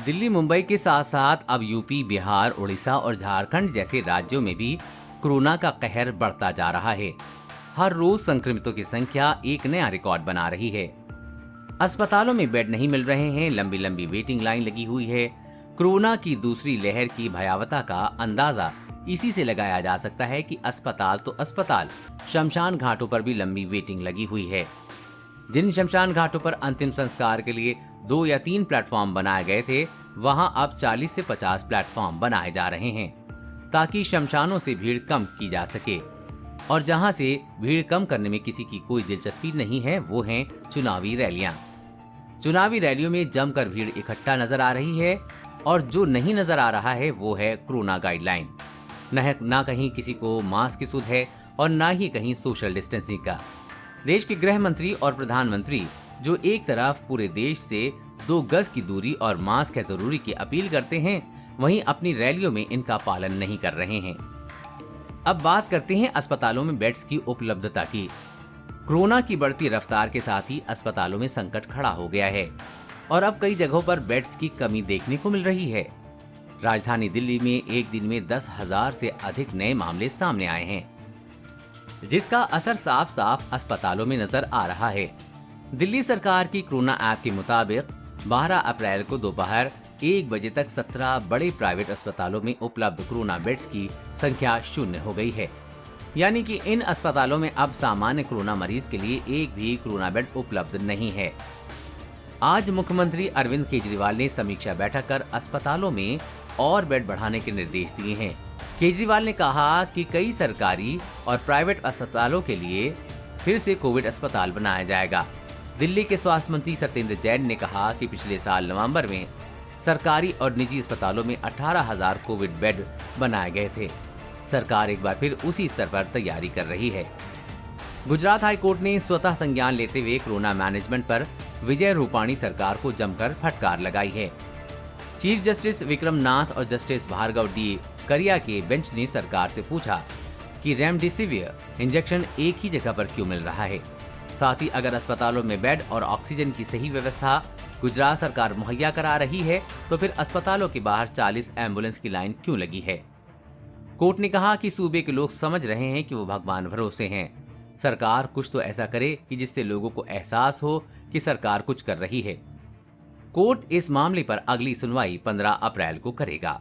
दिल्ली मुंबई के साथ साथ अब यूपी, बिहार, उड़ीसा और झारखंड जैसे राज्यों में भी कोरोना का कहर बढ़ता जा रहा है। हर रोज संक्रमितों की संख्या एक नया रिकॉर्ड बना रही है। अस्पतालों में बेड नहीं मिल रहे हैं, लंबी लंबी वेटिंग लाइन लगी हुई है। कोरोना की दूसरी लहर की भयावता का अंदाजा इसी से लगाया जा सकता है कि अस्पताल तो अस्पताल, शमशान घाटों पर भी लंबी वेटिंग लगी हुई है। जिन शमशान घाटों पर अंतिम संस्कार के लिए 2 या 3 प्लेटफॉर्म बनाए गए थे, वहां अब 40 से 50 प्लेटफॉर्म बनाए जा रहे हैं, ताकि शमशानों से भीड़ कम की जा सके। और जहां से भीड़ कम करने में किसी की कोई दिलचस्पी नहीं है, वो हैं चुनावी रैलियां। चुनावी रैलियों में जमकर भीड़ इकट्ठा नजर आ रही है, और जो नहीं नजर आ रहा है वो है कोरोना गाइडलाइन। ना कहीं किसी को मास्क की सुध है और ना ही कहीं सोशल डिस्टेंसिंग का। देश के गृह मंत्री और प्रधानमंत्री जो एक तरफ पूरे देश से 2 गज की दूरी और मास्क है जरूरी की अपील करते हैं, वहीं अपनी रैलियों में इनका पालन नहीं कर रहे हैं। अब बात करते हैं अस्पतालों में बेड्स की उपलब्धता की। कोरोना की बढ़ती रफ्तार के साथ ही अस्पतालों में संकट खड़ा हो गया है और अब कई जगहों पर बेड्स की कमी देखने को मिल रही है। राजधानी दिल्ली में एक दिन में 10,000 से अधिक नए मामले सामने आए हैं, जिसका असर साफ साफ अस्पतालों में नजर आ रहा है। दिल्ली सरकार की कोरोना ऐप के मुताबिक 12 अप्रैल को दोपहर 1 बजे तक 17 बड़े प्राइवेट अस्पतालों में उपलब्ध कोरोना बेड्स की संख्या 0 हो गई है। यानी कि इन अस्पतालों में अब सामान्य कोरोना मरीज के लिए एक भी कोरोना बेड उपलब्ध नहीं है। आज मुख्यमंत्री अरविंद केजरीवाल ने समीक्षा बैठक कर अस्पतालों में और बेड बढ़ाने के निर्देश दिए हैं। केजरीवाल ने कहा कि कई सरकारी और प्राइवेट अस्पतालों के लिए फिर से कोविड अस्पताल बनाया जाएगा। दिल्ली के स्वास्थ्य मंत्री सत्येंद्र जैन ने कहा कि पिछले साल नवंबर में सरकारी और निजी अस्पतालों में 18,000 कोविड बेड बनाए गए थे। सरकार एक बार फिर उसी स्तर पर तैयारी कर रही है। गुजरात हाई कोर्ट ने स्वतः संज्ञान लेते हुए कोरोना मैनेजमेंट पर विजय रूपाणी सरकार को जमकर फटकार लगाई है। चीफ जस्टिस विक्रम नाथ और जस्टिस भार्गव डी करिया के बेंच ने सरकार से पूछा कि रेमडेसिविर इंजेक्शन एक ही जगह पर क्यों मिल रहा है। साथ ही अगर अस्पतालों में बेड और ऑक्सीजन की सही व्यवस्था गुजरात सरकार मुहैया करा रही है, तो फिर अस्पतालों के बाहर 40 एम्बुलेंस की लाइन क्यों लगी है। कोर्ट ने कहा कि सूबे के लोग समझ रहे हैं कि वो भगवान भरोसे हैं। सरकार कुछ तो ऐसा करे कि जिससे लोगों को एहसास हो कि सरकार कुछ कर रही है। कोर्ट इस मामले पर अगली सुनवाई 15 अप्रैल को करेगा।